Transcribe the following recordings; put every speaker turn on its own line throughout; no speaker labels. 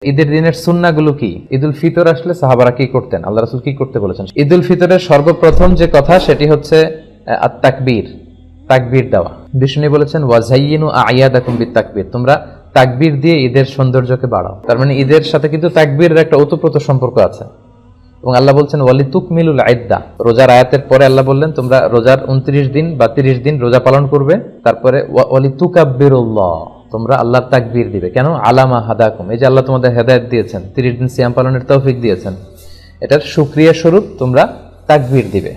ঈদের দিনের সুন্নাহগুলো কি? ঈদুল ফিতর আসলে সাহাবারা কি করতেন, আল্লাহ রাসূল কি করতে বলেছেন? ঈদুল ফিতরের সর্বপ্রথম যে কথা সেটি হচ্ছে তাকবীর, তাকবীর দেওয়া। বিষ্ণু বলেছেন ওয়াজাইয়িনু আ'য়াদাকুম বিতাকবীর, তোমরা তাকবীর দিয়ে ঈদের সৌন্দর্যকে বাড়াও। তার মানে ঈদের সাথে কিন্তু তাকবীরের একটা ওতপ্রোত সম্পর্ক আছে। এবং আল্লাহ বলছেন ওয়ালিতুকমিলুল ইদ্দা, রোজার আয়াতের পরে আল্লাহ বললেন তোমরা রোজার 29 দিন বা 30 দিন রোজা পালন করবে, তারপরে ওয়ালিতুকাব্বিরুল্লাহ, তোমরা আল্লাহর তাকবীর দিবে। কেন? আলামা হাদাকুম, এই যে আল্লাহ তোমাদের হেদায়েত দিয়েছেন, 30 দিন সিয়াম পালনের তৌফিক দিয়েছেন, এটার শুকরিয়া স্বরূপ তোমরা তাকবীর দিবে।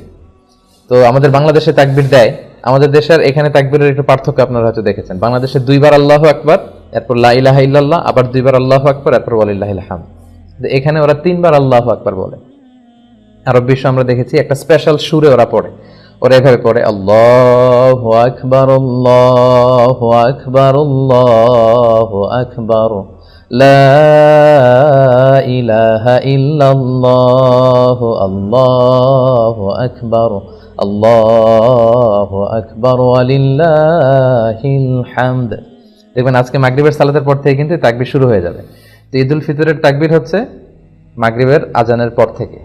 তো আমাদের বাংলাদেশে তাকবীর দেয়, আমাদের দেশের এখানে তাকবীরের একটু পার্থক্য আপনারা হয়তো দেখেছেন। বাংলাদেশে 2 বার আল্লাহু আকবার, এরপর লা ইলাহা ইল্লাল্লাহ, আবার 2 বার আল্লাহু আকবার, এরপর ওয়ালিল্লাহিল হামদ। এখানে ওরা 3 বার আল্লাহু আকবার বলে। আরব বিশ্ব আমরা দেখেছি একটা স্পেশাল সুরে ওরা পড়ে, ওরা এভাবে পড়ে আল্লাহু আকবার আল্লাহু আকবার আল্লাহু আকবার লা ইলাহা ইল্লাল্লাহ আল্লাহু আকবার ওয়ালিল্লাহিল হামদ। দেখবেন আজকে মাগরিবের সালাতের পর থেকে কিন্তু তাকবীর শুরু হয়ে যাবে। তো ঈদুল ফিতরের তাকবীর হচ্ছে মাগরিবের আজানের পর থেকে।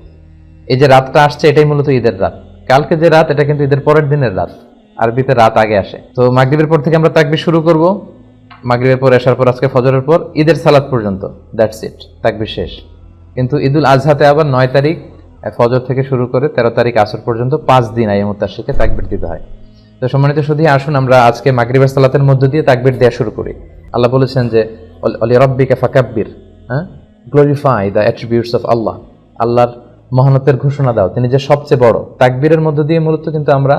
এই যে রাতটা আসছে এটাই মূলত ঈদের রাত। কালকে যে রাত এটা কিন্তু ঈদের পরের দিনের রাত, আরবিতে রাত আগে আসে। তো মাগরিবের পর থেকে আমরা তাকবীর শুরু করব, মাগরিবের পর এশার পর আজকে ফজরের পর ঈদের সালাত পর্যন্ত, দ্যাটস ইট, তাকবীর শেষ। কিন্তু ঈদুল আজহাতে আবার 9 তারিখ ফজর থেকে শুরু করে 13 তারিখ আসর পর্যন্ত 5 দিন আইয়ামুত তাশরিকে তাকবীর দিতে হয়। তো সম্মানিত সুধী, আসুন আমরা আজকে মাগরিবের সালাতের মধ্য দিয়ে তাকবীর দেওয়া শুরু করি। আল্লাহ বলেছেন যে অলি রাব্বিকা ফাকাব্বির, গ্লোরিফাই দ্য অ্যাট্রিবিউটস অফ আল্লাহ, আল্লাহর মহানতের ঘোষণা দাও, তিনি যে সবচেয়ে বড়। তাকবীরের মধ্য দিয়ে মূলত কিন্তু আমরা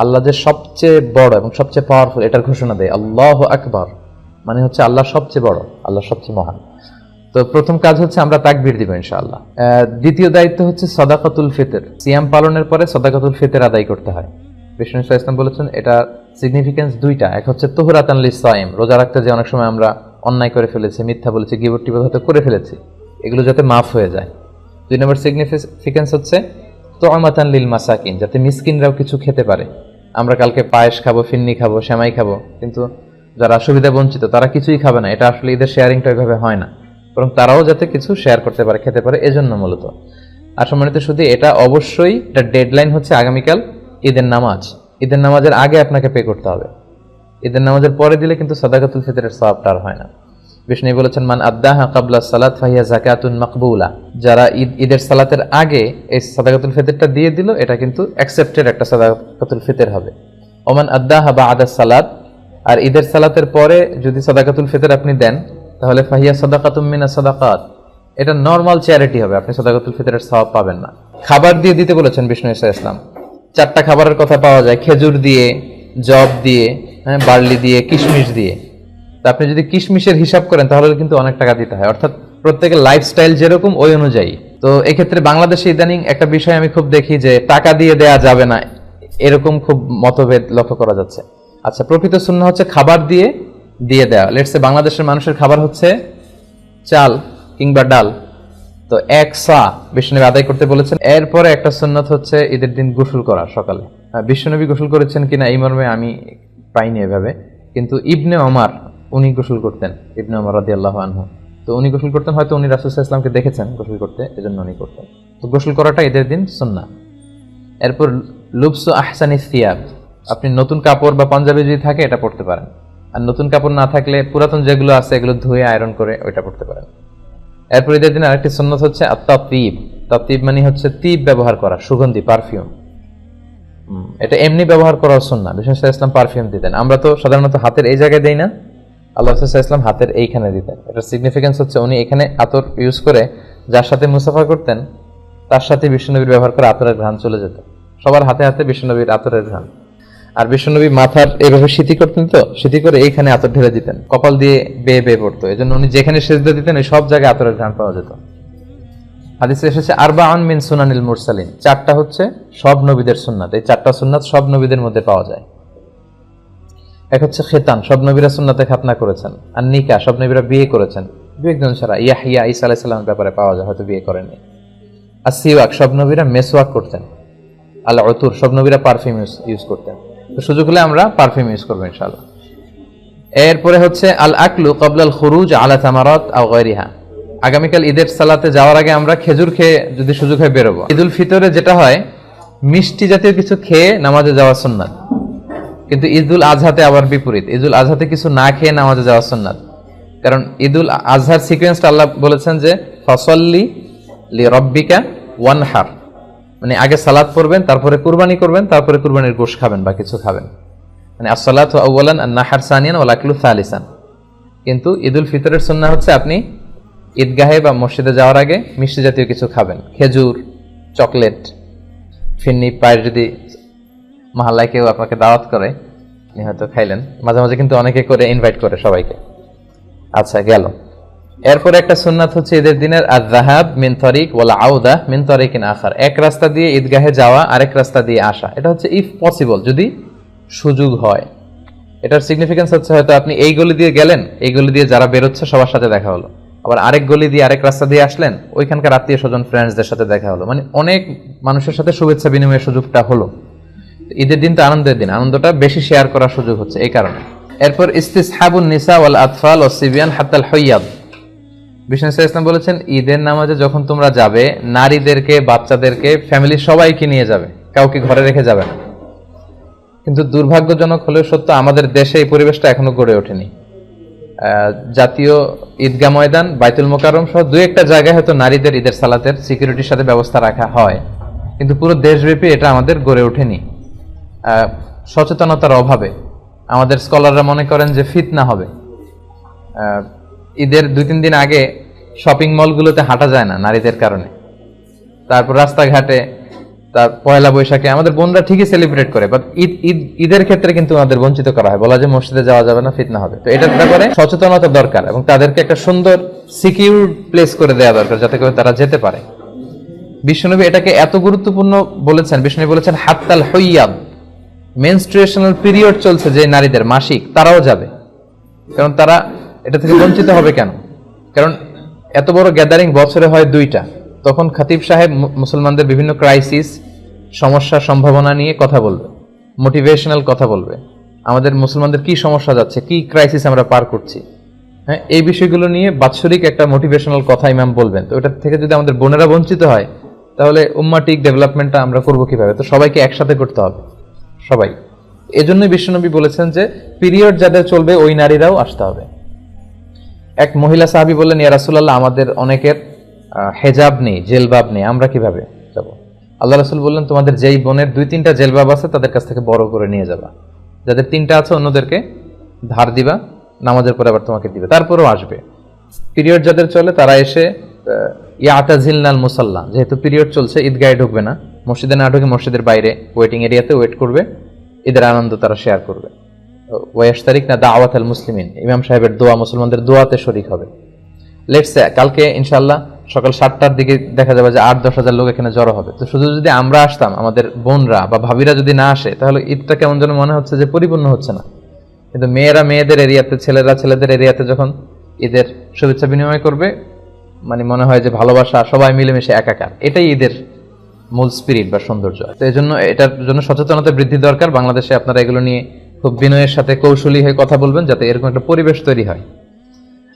আল্লাহ যে সবচেয়ে বড় এবং সবচেয়ে পাওয়ারফুল এটার ঘোষণা দেয়। আল্লাহু আকবার মানে হচ্ছে আল্লাহ সবচেয়ে বড়, আল্লাহ সবচেয়ে মহান। তো প্রথম কাজ হচ্ছে আমরা তাকবীর দিব ইনশাআল্লাহ। দ্বিতীয় দায়িত্ব হচ্ছে সাদাকাতুল ফিতর, সিয়াম পালনের পরে সাদাকাতুল ফিতর আদায় করতে হয়। বিষ্ণু ইসলাম বলেছেন এটা সিগনিফিকেন্স 2টা, এক হচ্ছে তুহরাতান লিসাইম, রোজা রাখতে যে অনেক সময় আমরা অন্যায় করে ফেলেছি, মিথ্যা বলেছি, গীবত টিবত হয়তো করে ফেলেছি, এগুলো যাতে মাফ হয়ে যায়। 2 নম্বর সিগনিফিকেন্স হচ্ছে তুআমাতান লিল মাসাকিন, যাতে মিসকিনরাও কিছু খেতে পারে। আমরা কালকে পায়েস খাবো, ফিন্নি খাবো, সেমাই খাবো, কিন্তু যারা সুবিধা বঞ্চিত তারা কিছুই খাবে না। এটা আসলে ঈদের শেয়ারিংটা ওইভাবে হয় না, বরং তারাও যাতে কিছু শেয়ার করতে পারে, খেতে পারে, এজন্য মূলত। আর সম্মানিত শুধু এটা অবশ্যই এটা ডেডলাইন হচ্ছে আগামীকাল ঈদের নামাজ। ঈদের নামাজের আগে আপনাকে পে করতে হবে। ঈদের নামাজের পরে দিলে কিন্তু সাদাকাতুল ফিতরের সওয়াবটা আর হয় না। বিষ্ণু বলেছেন মান আদ্দাহা ক্বাবলা সালাত ফাহিয়া যাকাতুন মাকবুলা, যারা ঈদের সালাতের আগে এই সাদাকাতুল ফিতরটা দিয়ে দিল এটা কিন্তু অ্যাকসেপ্টেড একটা সাদাকাতুল ফিতর হবে। ওমান আদ্দাহা বা'দা সালাত, আর ঈদের সালাতের পরে যদি সাদাকাতুল ফিতর আপনি দেন তাহলে ফাহিয়া সাদাকাতুম মিনাস সাদাকাত, এটা নরমাল চ্যারিটি হবে, আপনি সাদাকাতুল ফিতরের সওয়াব পাবেন না। খাবার দিয়ে দিতে বলেছেন বিষ্ণু ইসলাম, 4টা খাবারের কথা পাওয়া যায়, খেজুর দিয়ে, জব দিয়ে, বার্লি দিয়ে, কিশমিশ দিয়ে। তা আপনি যদি কিশমিশের হিসাব করেন তাহলে কিন্তু অনেক টাকা দিতে হয়, অর্থাৎ প্রত্যেকের লাইফস্টাইল যেরকম ওই অনুযায়ী। তো এক্ষেত্রে বাংলাদেশে ইদানিং একটা বিষয় আমি খুব দেখি যে টাকা দিয়ে দেয়া যাবে না, এরকম খুব মতভেদ লক্ষ্য করা যাচ্ছে। আচ্ছা, প্রকৃত সুন্নাহ হচ্ছে খাবার দিয়ে দিয়ে দেওয়া। লেটস সে বাংলাদেশের মানুষের খাবার হচ্ছে চাল কিংবা ডাল, তো 1 সা বিষ্ণুনবী আদায় করতে বলেছেন। এরপরে একটা সুন্নাত হচ্ছে ঈদের দিন গোসল করা সকালে। বিষ্ণুনবী গোসল করেছেন কিনা এই মর্মে আমি পাইনি এভাবে, কিন্তু ইবনে ওমর উনি গোসল করতেন, ইবনে ওমর রাদিয়াল্লাহু আনহু। তো উনি গোসল করতেন, হয়তো উনি রাসূল সাল্লাল্লাহু আলাইহি ওয়াসাল্লামকে দেখেছেন গোসল করতে, এজন্য উনি করতেন। তো গোসল করাটা ঈদের দিন সুন্নাহ। এরপর লুবসু আহসানিস সিয়াব, আপনি নতুন কাপড় বা পাঞ্জাবি যদি থাকে এটা পরতে পারেন, আর নতুন কাপড় না থাকলে পুরাতন যেগুলো আছে এগুলো ধুয়ে আয়রন করে ওইটা পরতে পারেন। এরপর ঈদের দিন আরেকটি সুন্নাত হচ্ছে আত-তাতিব। তাতিব মানে হচ্ছে তিব ব্যবহার করা, সুগন্ধি, পারফিউম। এটা এমনি ব্যবহার করার সুন্নাহ। বিষ্ণু সাল্লাল্লাহু আলাইহি ওয়াসাল্লাম পারফিউম দিতেন, আমরা তো সাধারণত হাতের এই জায়গায় দেই না, আল্লাহ রাসূল সাল্লাল্লাহু আলাইহি ওয়াসাল্লাম হাতের এইখানে দিতেন। এটার সিগনিফিকেন্স হচ্ছে উনি এখানে আতর ইউজ করে যার সাথে মুসাফা করতেন তার সাথে বিষ্ণুনবীর ব্যবহার করে আতরের ঘ্রাণ চলে যেত। সবার হাতে হাতে বিষ্ণুনবীর আতরের ঘ্রাণ। আর বিষ্ণুনবী মাথার এইভাবে সিঁথি করতেন, তো সিঁথি করে এইখানে আতর ঢেলে দিতেন, কপাল দিয়ে বেয়ে বেয়ে পড়তো, এজন্য উনি যেখানে সেজদা দিতেন ওই সব জায়গায় আতরের ঘ্রাণ পাওয়া যেত। হাদিসে এসেছে আরবাউন মিন সুনানিল মুরসালিন, 4টা হচ্ছে সব নবীদের সুন্নাত। এই 4টা সুন্নাত সব নবীদের মধ্যে পাওয়া যায়। এক হচ্ছে খেতান, সব নবীরা সুন্নাতে খাতনা করেছেন। আর নিকাহ, সব নবীরা বিয়ে করেছেন, 2-1 ছাড়া। ইয়াহইয়া ঈসা আলাইহিস সালামের ব্যাপারে পাওয়া যায়, হয়তো বিয়ে করেননি। আর সিওয়াক, সব নবীরা মেসওয়াক করতেন। আল উতুর, সব নবীরা পারফিউম ইউজ করতেন। তো সুযোগ হলে আমরা পারফিউম ইউজ করবো ইনশাআল্লাহ। এরপরে হচ্ছে আল আকলু ক্বাবলা আল খুরুজ আলা তামারাত আও গায়রিহা, আগামীকাল ঈদের সালাতে যাওয়ার আগে আমরা খেজুর খেয়ে যদি সুযোগ হয় বেরোবো। ঈদুল ফিতরে যেটা হয়, মিষ্টি জাতীয় কিছু খেয়ে নামাজে যাওয়া সুন্নাত, কিন্তু ঈদুল আজহাতে আবার বিপরীত, ঈদুল আজহাতে কিছু না খেয়ে নামাজে যাওয়া সুন্নাত। কারণ ঈদুল আজহার সিকোয়েন্সটা আল্লাহ বলেছেন যে ফসল্লি লি রব্বিকা ওয়ানহার, মানে আগে সালাত পড়বেন, তারপরে কুরবানি করবেন, তারপরে কুরবানির গোশত খাবেন বা কিছু খাবেন, মানে আসসালাতু আউয়ালান আন-নাহর সানিয়ান ওয়াল আকলু সালিসান। কিন্তু ঈদুল ফিতরের সুন্নাহ হচ্ছে আপনি ঈদগাহে বা মসজিদে যাওয়ার আগে মিষ্টি জাতীয় কিছু খাবেন, খেজুর, চকলেট, ফিন্নি পায়ের যদি মহল্লায় কেউ আপনাকে দাওয়াত করে আপনি হয়তো খাইলেন, মাঝে মাঝে কিন্তু অনেকে করে ইনভাইট করে সবাইকে। আচ্ছা গেল। এরপরে একটা সুন্নাত হচ্ছে ঈদের দিনের আয-যাহাব মিন তারিক ওয়াল আউদা মিন তারিকিন আখার, এক রাস্তা দিয়ে ঈদগাহে যাওয়া, আরেক রাস্তা দিয়ে আসা। এটা হচ্ছে ইফ পসিবল, যদি সুযোগ হয়। এটার সিগনিফিকেন্স হচ্ছে হয়তো আপনি এই গলি দিয়ে গেলেন, এই গলি দিয়ে যারা বেরোচ্ছে সবার সাথে দেখা হলো, আবার আরেক গলি দিয়ে আরেক রাস্তা দিয়ে আসলেন, ওইখানকার আত্মীয় স্বজন ফ্রেন্ডসদের সাথে দেখা হলো, মানে অনেক মানুষের সাথে শুভেচ্ছা বিনিময়ের সুযোগটা হলো। ঈদের দিন তো আনন্দের দিন, আনন্দটা বেশি শেয়ার করার সুযোগ হচ্ছে এই কারণে। এরপর ইস্তিসহাবুন নিসা ওয়াল আতফাল ওয়াস সিবিয়ান হাত্তাল হুইয়াদ, বিষ্ণু ইসলাম বলেছেন ঈদের নামাজে যখন তোমরা যাবে, নারীদেরকে, বাচ্চাদেরকে, ফ্যামিলির সবাইকে নিয়ে যাবে, কাউকে ঘরে রেখে যাবে না। কিন্তু দুর্ভাগ্যজনক হলেও সত্য, আমাদের দেশে এই পরিবেশটা এখনো গড়ে ওঠেনি। জাতীয় ঈদগাহ ময়দান, বাইতুল মোকাররম সহ দুই একটা জায়গায় হয়তো নারীদের ঈদের সালাতের সিকিউরিটির সাথে ব্যবস্থা রাখা হয়, কিন্তু পুরো দেশব্যাপী এটা আমাদের গড়ে ওঠেনি সচেতনতার অভাবে। আমাদের স্কলাররা মনে করেন যে ফিতনা হবে। ঈদের 2-3 দিন আগে শপিং মলগুলোতে হাঁটা যায় না নারীদের কারণে, তারপর রাস্তাঘাটে, তার পয়লা বৈশাখে আমাদের বোনরা ঠিকই সেলিব্রেট করে, বাট ঈদের ক্ষেত্রে কিন্তু আমাদের বঞ্চিত করা হয়, বলা যায় মসজিদে যাওয়া যাবে না, ফিতনা হবে। তো এটার ব্যাপারে সচেতনতা দরকার এবং তাদেরকে একটা সুন্দর সিকিউর প্লেস করে দেওয়া দরকার, যাতে করে তারা যেতে পারে। বিশ্বনবী এটাকে এত গুরুত্বপূর্ণ বলেছেন, বিশ্বনবী বলেছেন হাত্তাল হুইয়াদ, মেনস্ট্রুয়েশনাল পিরিয়ড চলছে যে নারীদের, মাসিক, তারাও যাবে। কারণ তারা এটা থেকে বঞ্চিত হবে কেন? কারণ এত বড় গ্যাদারিং বছরে হয় 2টা, তখন খতিব সাহেব মুসলমানদের বিভিন্ন ক্রাইসিস, সমস্যা, সম্ভাবনা নিয়ে কথা বলবে, মোটিভেশনাল কথা বলবে, আমাদের মুসলমানদের কি সমস্যা যাচ্ছে, কি ক্রাইসিস আমরা পার করছি, হ্যাঁ, এই বিষয়গুলো নিয়ে বাৎসরিক একটা মোটিভেশনাল কথা ইমাম বলবেন। তো ওটা থেকে যদি আমাদের বোনেরা বঞ্চিত হয়, তাহলে উম্মাটিক ডেভেলপমেন্টটা আমরা করবো কিভাবে? তো সবাইকে একসাথে করতে হবে, সবাই। এজন্যই বিশ্বনবী বলেছেন যে পিরিয়ড যাদের চলবে ওই নারীরাও আসতে হবে। এক মহিলা সাহাবী বললেন, ইয়া রাসূলুল্লাহ, আমাদের অনেকের হেজাব নেই, জেলবাব নেই, আমরা কিভাবে যাব? আল্লাহ রাসূল বললেন, তোমাদের যেই বোনের 2-3টা জেলবাব আছে তাদের কাছ থেকে বড় করে নিয়ে যাবা, যাদের 3টা আছে অন্যদেরকে ধার দিবা, নামাজের পরে আবার তোমাকে দিবে, তারপরেও আসবে। পিরিয়ড যাদের চলে তারা এসে ইয়াতাজিলনাল মুসাল্লা, যেহেতু পিরিয়ড চলছে ঈদগাহে ঢুকবে না, মসজিদে না ঢুকে মসজিদের বাইরে ওয়েটিং এরিয়াতে ওয়েট করবে, ঈদের আনন্দ তারা শেয়ার করবে। ওয়াশতারিকনা দাওয়াতাল মুসলিমিন, ইমাম সাহেবের দোয়া, মুসলমানদের দোয়াতে শরীক হবে। লেটস সে কালকে ইনশাআল্লাহ সকাল 7টার দিকে দেখা যাবে যে 8-10 হাজার লোক এখানে জড়ো হবে। তো শুধু যদি আমরা আসতাম, আমাদের বোনরা বা ভাবিরা যদি না আসে, তাহলে ঈদটা কেমন যেন মনে হচ্ছে যে পরিপূর্ণ হচ্ছে না। কিন্তু মেয়েরা মেয়েদের এরিয়াতে, ছেলেরা ছেলেদের এরিয়াতে যখন ঈদের শুভেচ্ছা বিনিময় করবে, মানে মনে হয় যে ভালোবাসা, সবাই মিলেমিশে একাকার, এটাই ঈদের মূল স্পিরিট বা সৌন্দর্য। তো এই জন্য এটার জন্য সচেতনতা বৃদ্ধি দরকার। বাংলাদেশে আপনারা এগুলো নিয়ে খুব বিনয়ের সাথে কৌশলী হয়ে কথা বলবেন, যাতে এরকম একটা পরিবেশ তৈরি হয়।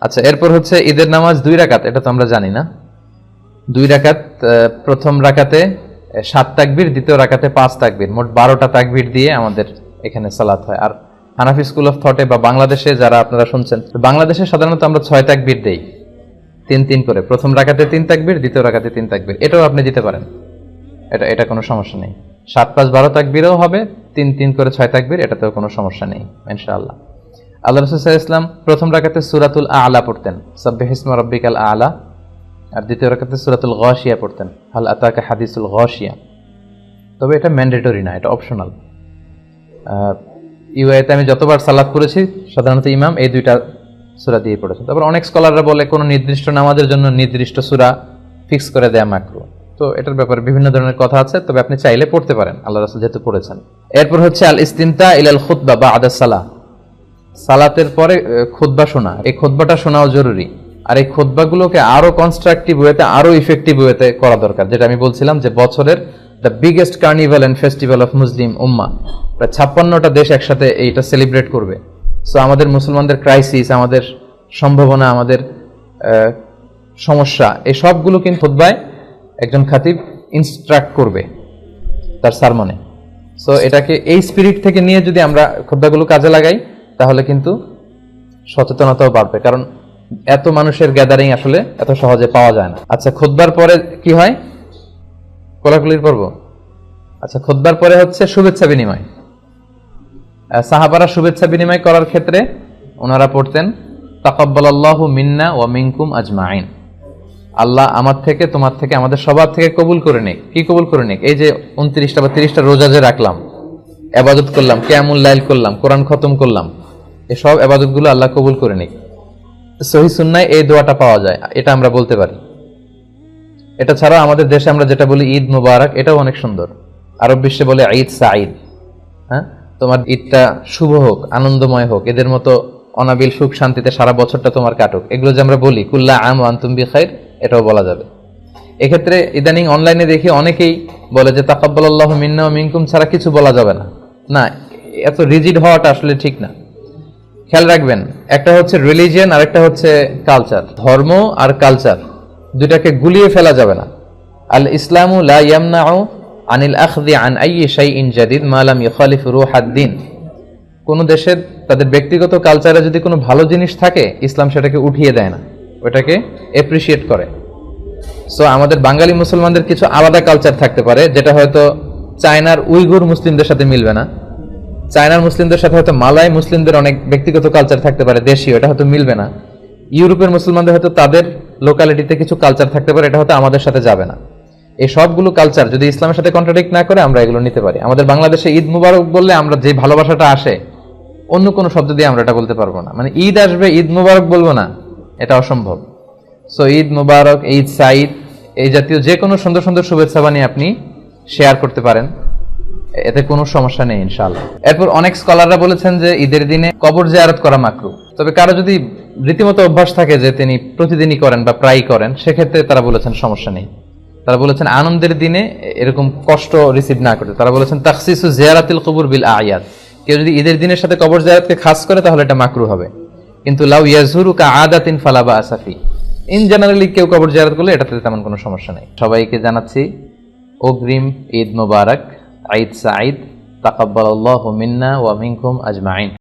আচ্ছা, এরপর হচ্ছে ঈদের নামাজ 2 রাকাত, এটা তো আমরা জানি না। 2 রাকাত, প্রথম রাকাতে 7 তাকবীর, দ্বিতীয় রাকাতে 5 তাকবীর, মোট 12টা তাকবীর দিয়ে আমাদের এখানে সালাত হয়। আর হানাফি স্কুল অফ থটে বা বাংলাদেশে যারা আপনারা শুনছেন, বাংলাদেশে সাধারণত আমরা 6 তাকবীর দেই, 3-3 করে। প্রথম রাকাতে 3 তাকবীর, দ্বিতীয় রাকাতে 3 তাকবীর, এটাও আপনি দিতে পারেন, এটা কোনো সমস্যা নেই। 7-5-12 তাকবীরও হবে, 3-3 করে 6 তাকবীর, এটাতেও কোনো সমস্যা নেই ইনশাআল্লাহ। আল্লাহ রাসূল সাল্লাল্লাহু আলাইহি ওয়াসাল্লাম প্রথম রাকাতে সূরাতুল আ'লা পড়তেন, সাব্বিহিসমা রাব্বিকাল আ'লা, আর দ্বিতীয় রাকাতে সূরাতুল গাশিয়া পড়তেন, হাল আতাকা হাদিসুল গাশিয়া। তবে এটা ম্যান্ডেটরি না, এটা অপশনাল। ইউএতে আমি যতবার সালাত করেছি সাধারণত ইমাম এই 2টা সূরা দিয়ে পড়েছেন। তারপর অনেক স্কলাররা বলে কোনো নির্দিষ্ট নামাজের জন্য নির্দিষ্ট সূরা ফিক্স করে দেয়া মাকরুহ। তো এটার ব্যাপারে বিভিন্ন ধরনের কথা আছে, তবে আপনি চাইলে পড়তে পারেন, আল্লাহ রাসূল যেহেতু পড়েছেন। এরপর হচ্ছে আল ইস্তিমতা ইলাল খুতবা বা'দা সালাহ, সালাতের পরে খুতবা শোনা। এই খুতবাটা শোনাও জরুরি, আর এই খুতবাগুলোকে আরো কনস্ট্রাকটিভ ওয়েতে, আরো ইফেক্টিভ ওয়েতে করা দরকার। যেটা আমি বলছিলাম যে বছরের the biggest carnival and festival of Muslim উম্মাহ, প্রায় 56টা দেশ একসাথে এইটা সেলিব্রেট করবে। সো আমাদের মুসলমানদের ক্রাইসিস, আমাদের সম্ভাবনা, আমাদের সমস্যা, এই সবগুলো কিন্তু খুতবায় একজন খাতিব ইনস্ট্রাক্ট করবে তার সারমনে। সো এটাকে এই স্পিরিট থেকে নিয়ে যদি আমরা খুতবাগুলো কাজে লাগাই তাহলে কিন্তু সচেতনতাও বাড়বে, কারণ এত মানুষের গ্যাদারিং আসলে এত সহজে পাওয়া যায় না। আচ্ছা, খুতবার পরে কি হয়? কোলাকুলির পর্ব। আচ্ছা, খুতবার পরে হচ্ছে শুভেচ্ছা বিনিময়। সাহাবারা শুভেচ্ছা বিনিময় করার ক্ষেত্রে ওনারা পড়তেন তাকাব্বালাল্লাহু মিন্না ওয়া মিনকুম আজমাইন, আল্লাহ আমার থেকে তোমার থেকে আমাদের সবার থেকে কবুল করে নিক। কি কবুল করে নিক? এই যে 29টা বা 30টা রোজা যে রাখলাম, ইবাদত করলাম, কিয়ামুল লাইল করলাম, কোরআন খতম করলাম, এই সব ইবাদতগুলো আল্লাহ কবুল করে নিক। সহিহ সুন্নায় এই দোয়াটা পাওয়া যায়, এটা আমরা বলতে পারি। এটা ছাড়া আমাদের দেশে আমরা যেটা বলি ঈদ মুবারক, এটাও অনেক সুন্দর। আরব বিশ্বে বলে ঈদ সাঈদ। হ্যাঁ, তোমার ঈদটা শুভ হোক, আনন্দময় হোক, এদের মতো অনাবিল সুখ শান্তিতে সারা বছরটা তোমার কাটুক, এগুলো যে আমরা বলি কুল্লা আম ওয়া আনতুম বিখাইর, এটাও বলা যাবে। এক্ষেত্রে ইদানিং অনলাইনে দেখি অনেকেই বলে যে তাকাব্বালাল্লাহু মিন্না ওয়া মিনকুম ছাড়া কিছু বলা যাবে না। না, এত রিজিড হওয়াটা আসলে ঠিক না। খেয়াল রাখবেন, একটা হচ্ছে রিলিজিয়ন আর একটা হচ্ছে কালচার। ধর্ম আর কালচার দুটাকে গুলিয়ে ফেলা যাবে না। আল ইসলামু লা ইয়ামনাউ আনিল আখযি আন আইয়ি শাইইন জাদিদ মা লাম ইখালিফ রূহাদ-দ্বীন। কোন দেশের তাদের ব্যক্তিগত কালচারে যদি কোনো ভালো জিনিস থাকে, ইসলাম সেটাকে উঠিয়ে দেয় না, ওটাকে এপ্রিসিয়েট করে। সো আমাদের বাঙালি মুসলমানদের কিছু আলাদা কালচার থাকতে পারে, যেটা হয়তো চায়নার উইগুর মুসলিমদের সাথে মিলবে না। চায়নার মুসলিমদের সাথে হয়তো মালয় মুসলিমদের অনেক ব্যক্তিগত কালচার থাকতে পারে, দেশীয়, এটা হয়তো মিলবে না। ইউরোপের মুসলমানদের হয়তো তাদের লোকালিটিতে কিছু কালচার থাকতে পারে, এটা হয়তো আমাদের সাথে যাবে না। এই সবগুলো কালচার যদি ইসলামের সাথে কন্ট্রাডিক্ট না করে আমরা এগুলো নিতে পারি। আমাদের বাংলাদেশে ঈদ মুবারক বললে আমরা যে ভালোবাসাটা আসে, অন্য কোনো শব্দ দিয়ে আমরা এটা বলতে পারবো না। মানে ঈদ আসবে, ঈদ মুবারক বলবো না, এটা অসম্ভব। সো ঈদ মুবারক, ঈদ সাঈদ, এই জাতীয় যে কোনো সুন্দর সুন্দর শুভেচ্ছা বানিয়ে আপনি শেয়ার করতে পারেন, এতে কোনো সমস্যা নেই ইনশাআল্লাহ। এরপর অনেক স্কলাররা বলেছেন যে ঈদের দিনে কবর জিয়ারত করা মাকরুহ। তবে কারো যদি রীতিমতো অভ্যাস থাকে যে তিনি প্রতিদিনই করেন বা প্রায়ই করেন, সেক্ষেত্রে তারা বলেছেন সমস্যা নেই। তারা বলেছেন আনন্দের দিনে এরকম কষ্ট রিসিভ না করতে। তারা বলেছেন তাখসিসু জিয়ারাতিল কুবুর বিল আয়াদ, কেউ যদি ঈদের দিনের সাথে কবর জিয়ারতকে খাস করে তাহলে এটা মাকরুহ হবে। কিন্তু লাউ ইয়াজুরু কা আদাতিন ফালা বা'সা ফি, ইন জেনারেলি কেউ কবর জিয়ারত করলে এটাতে তেমন কোনো সমস্যা নেই। সবাইকে জানাচ্ছি অগ্রিম ঈদ মুবারক, ঈদ সাঈদ, তাকাব্বালাল্লাহু মিন্না ওয়া মিনকুম আজমাইন।